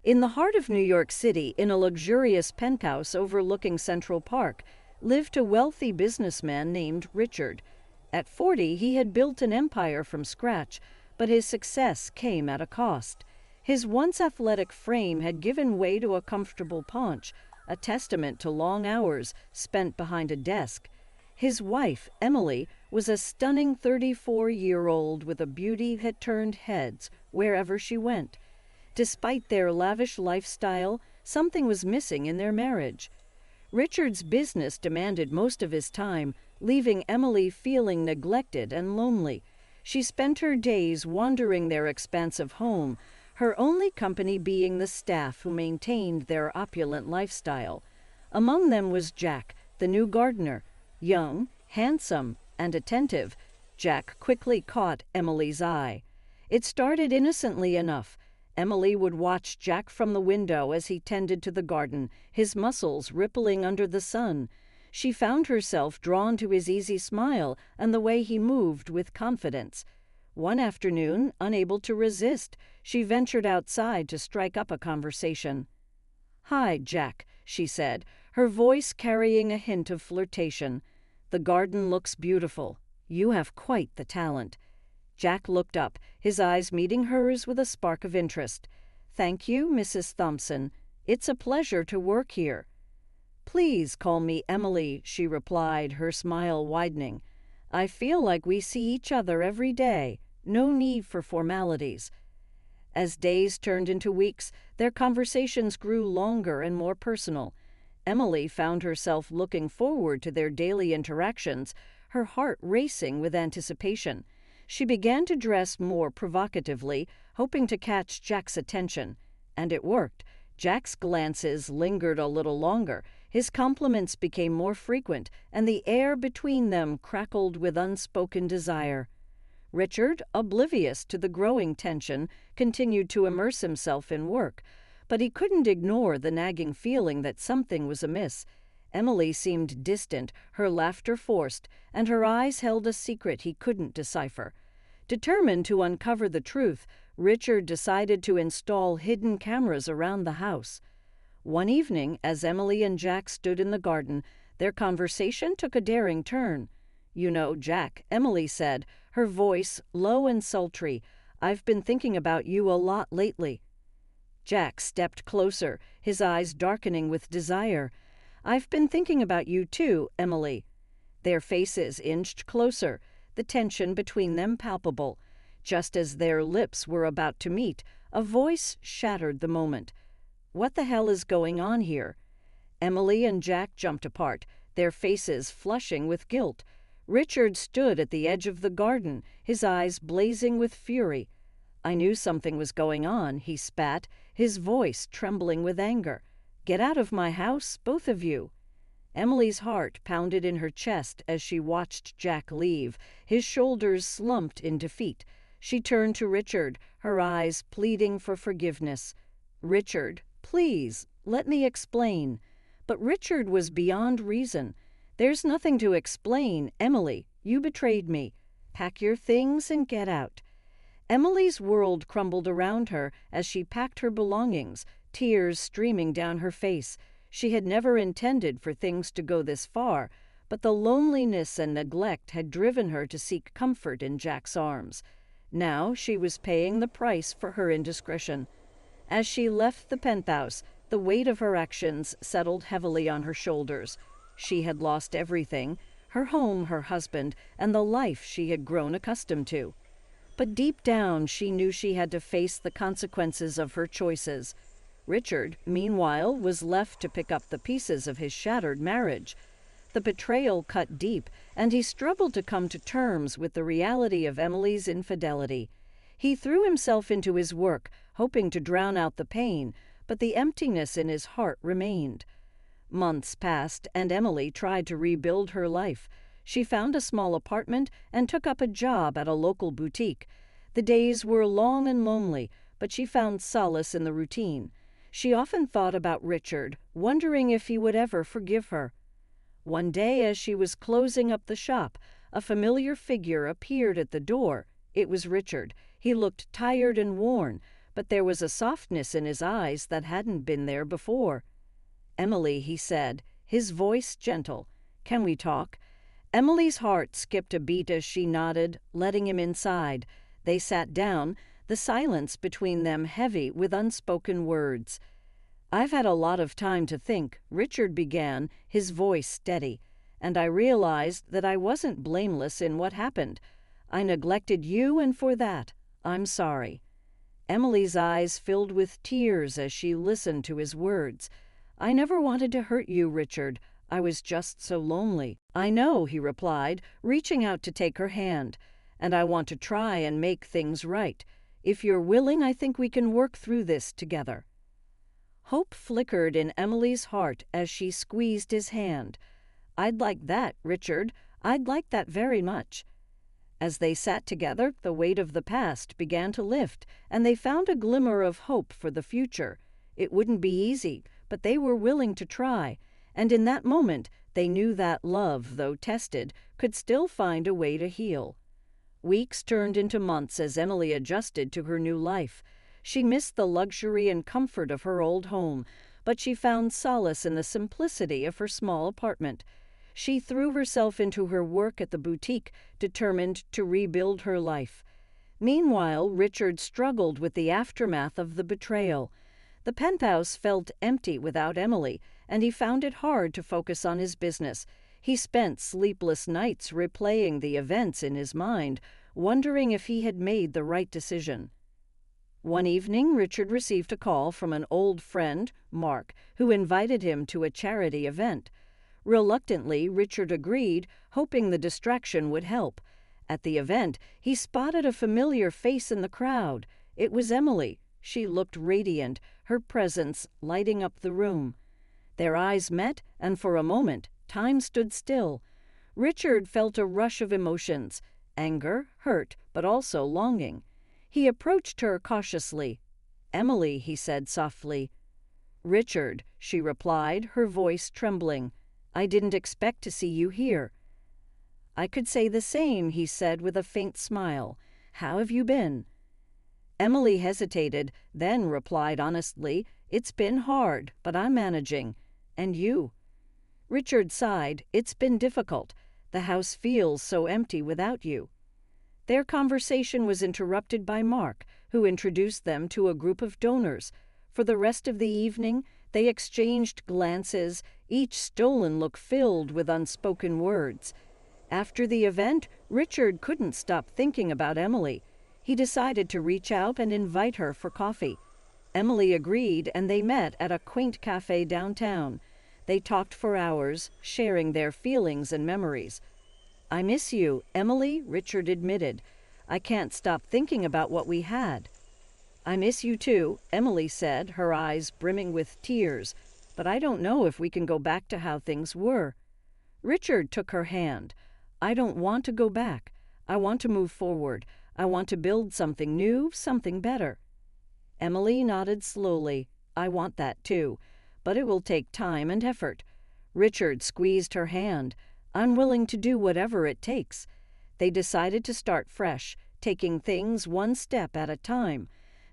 In the heart of New York City, in a luxurious penthouse overlooking Central Park, lived a wealthy businessman named Richard. At 40, he had built an empire from scratch, but his success came at a cost. His once athletic frame had given way to a comfortable paunch, a testament to long hours spent behind a desk. His wife, Emily, was a stunning 34-year-old with a beauty that turned heads wherever she went. Despite their lavish lifestyle, something was missing in their marriage. Richard's business demanded most of his time, leaving Emily feeling neglected and lonely. She spent her days wandering their expansive home, her only company being the staff who maintained their opulent lifestyle. Among them was Jack, the new gardener. Young, handsome, and attentive, Jack quickly caught Emily's eye. It started innocently enough. Emily would watch Jack from the window as he tended to the garden, his muscles rippling under the sun. She found herself drawn to his easy smile and the way he moved with confidence. One afternoon, unable to resist, she ventured outside to strike up a conversation. "Hi, Jack," she said, her voice carrying a hint of flirtation. "The garden looks beautiful. You have quite the talent." Jack looked up, his eyes meeting hers with a spark of interest. "Thank you, Mrs. Thompson. It's a pleasure to work here." "Please call me Emily," she replied, her smile widening. "I feel like we see each other every day. No need for formalities." As days turned into weeks, their conversations grew longer and more personal. Emily found herself looking forward to their daily interactions, her heart racing with anticipation. She began to dress more provocatively, hoping to catch Jack's attention. And it worked. Jack's glances lingered a little longer, his compliments became more frequent, and the air between them crackled with unspoken desire. Richard, oblivious to the growing tension, continued to immerse himself in work, but he couldn't ignore the nagging feeling that something was amiss. Emily seemed distant, her laughter forced, and her eyes held a secret he couldn't decipher. Determined to uncover the truth, Richard decided to install hidden cameras around the house. One evening, as Emily and Jack stood in the garden, their conversation took a daring turn. "You know, Jack," Emily said, her voice low and sultry, "I've been thinking about you a lot lately." Jack stepped closer, his eyes darkening with desire. "I've been thinking about you too, Emily." Their faces inched closer, the tension between them palpable. Just as their lips were about to meet, a voice shattered the moment. "What the hell is going on here?" Emily and Jack jumped apart, their faces flushing with guilt. Richard stood at the edge of the garden, his eyes blazing with fury. "I knew something was going on," he spat, his voice trembling with anger. "Get out of my house, both of you." Emily's heart pounded in her chest as she watched Jack leave, his shoulders slumped in defeat. She turned to Richard, her eyes pleading for forgiveness. "Richard, please, let me explain." But Richard was beyond reason. "There's nothing to explain, Emily. You betrayed me. Pack your things and get out." Emily's world crumbled around her as she packed her belongings, tears streaming down her face. She had never intended for things to go this far, but the loneliness and neglect had driven her to seek comfort in Jack's arms. Now she was paying the price for her indiscretion. As she left the penthouse, the weight of her actions settled heavily on her shoulders. She had lost everything, her home, her husband, and the life she had grown accustomed to. But deep down, she knew she had to face the consequences of her choices. Richard, meanwhile, was left to pick up the pieces of his shattered marriage. The betrayal cut deep, and he struggled to come to terms with the reality of Emily's infidelity. He threw himself into his work, hoping to drown out the pain, but the emptiness in his heart remained. Months passed, and Emily tried to rebuild her life. She found a small apartment and took up a job at a local boutique. The days were long and lonely, but she found solace in the routine. She often thought about Richard, wondering if he would ever forgive her. One day, as she was closing up the shop, a familiar figure appeared at the door. It was Richard. He looked tired and worn, but there was a softness in his eyes that hadn't been there before. "Emily," he said, his voice gentle, "can we talk?" Emily's heart skipped a beat as she nodded, letting him inside. They sat down, the silence between them heavy with unspoken words. "I've had a lot of time to think," Richard began, his voice steady, "and I realized that I wasn't blameless in what happened. I neglected you, and for that, I'm sorry." Emily's eyes filled with tears as she listened to his words. "I never wanted to hurt you, Richard. I was just so lonely." "I know," he replied, reaching out to take her hand, "and I want to try and make things right. If you're willing, I think we can work through this together." Hope flickered in Emily's heart as she squeezed his hand. "I'd like that, Richard. I'd like that very much." As they sat together, the weight of the past began to lift, and they found a glimmer of hope for the future. It wouldn't be easy, but they were willing to try, and in that moment they knew that love, though tested, could still find a way to heal. Weeks turned into months as Emily adjusted to her new life. She missed the luxury and comfort of her old home, but she found solace in the simplicity of her small apartment. She threw herself into her work at the boutique, determined to rebuild her life. Meanwhile, Richard struggled with the aftermath of the betrayal. The penthouse felt empty without Emily, and he found it hard to focus on his business. He spent sleepless nights replaying the events in his mind, wondering if he had made the right decision. One evening, Richard received a call from an old friend, Mark, who invited him to a charity event. Reluctantly, Richard agreed, hoping the distraction would help. At the event, he spotted a familiar face in the crowd. It was Emily. She looked radiant, her presence lighting up the room. Their eyes met, and for a moment, time stood still. Richard felt a rush of emotions, anger, hurt, but also longing. He approached her cautiously. "Emily," he said softly. "Richard," she replied, her voice trembling. "I didn't expect to see you here." "I could say the same," he said with a faint smile. "How have you been?" Emily hesitated, then replied honestly, "It's been hard, but I'm managing. And you?" Richard sighed. "It's been difficult. The house feels so empty without you." Their conversation was interrupted by Mark, who introduced them to a group of donors. For the rest of the evening, they exchanged glances, each stolen look filled with unspoken words. After the event, Richard couldn't stop thinking about Emily. He decided to reach out and invite her for coffee. Emily agreed, and they met at a quaint cafe downtown. They talked for hours, sharing their feelings and memories. "I miss you, Emily," Richard admitted. "I can't stop thinking about what we had." "I miss you too," Emily said, her eyes brimming with tears. "But I don't know if we can go back to how things were." Richard took her hand. "I don't want to go back. I want to move forward. I want to build something new, something better." Emily nodded slowly. "I want that too, but it will take time and effort." Richard squeezed her hand. "I'm willing to do whatever it takes." They decided to start fresh, taking things one step at a time.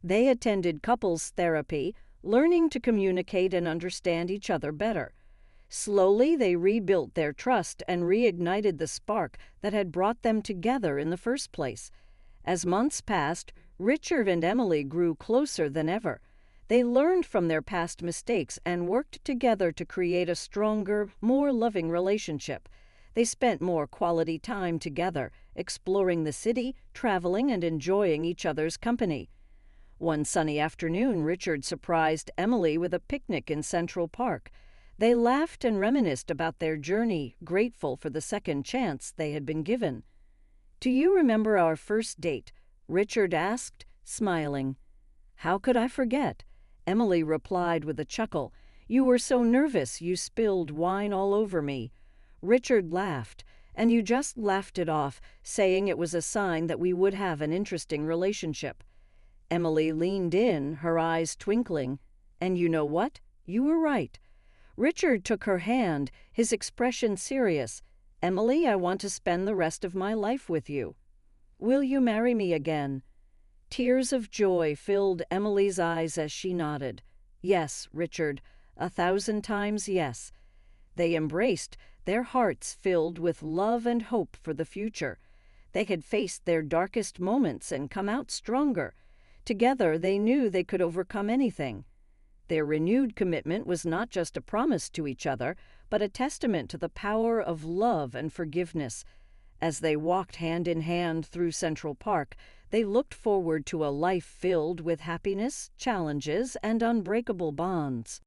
They attended couples therapy, learning to communicate and understand each other better. Slowly, they rebuilt their trust and reignited the spark that had brought them together in the first place. As months passed, Richard and Emily grew closer than ever. They learned from their past mistakes and worked together to create a stronger, more loving relationship. They spent more quality time together, exploring the city, traveling, and enjoying each other's company. One sunny afternoon, Richard surprised Emily with a picnic in Central Park. They laughed and reminisced about their journey, grateful for the second chance they had been given. "Do you remember our first date?" Richard asked, smiling. "How could I forget?" Emily replied with a chuckle. "You were so nervous you spilled wine all over me." Richard laughed, "And you just laughed it off, saying it was a sign that we would have an interesting relationship." Emily leaned in, her eyes twinkling. "And you know what? You were right." Richard took her hand, his expression serious. "Emily, I want to spend the rest of my life with you." "Will you marry me again?" Tears of joy filled Emily's eyes as she nodded. Yes, Richard, 1,000 times yes. They embraced, their hearts filled with love and hope for the future. They had faced their darkest moments and come out stronger. Together, they knew they could overcome anything. Their renewed commitment was not just a promise to each other, but a testament to the power of love and forgiveness. As they walked hand in hand through Central Park, they looked forward to a life filled with happiness, challenges, and unbreakable bonds.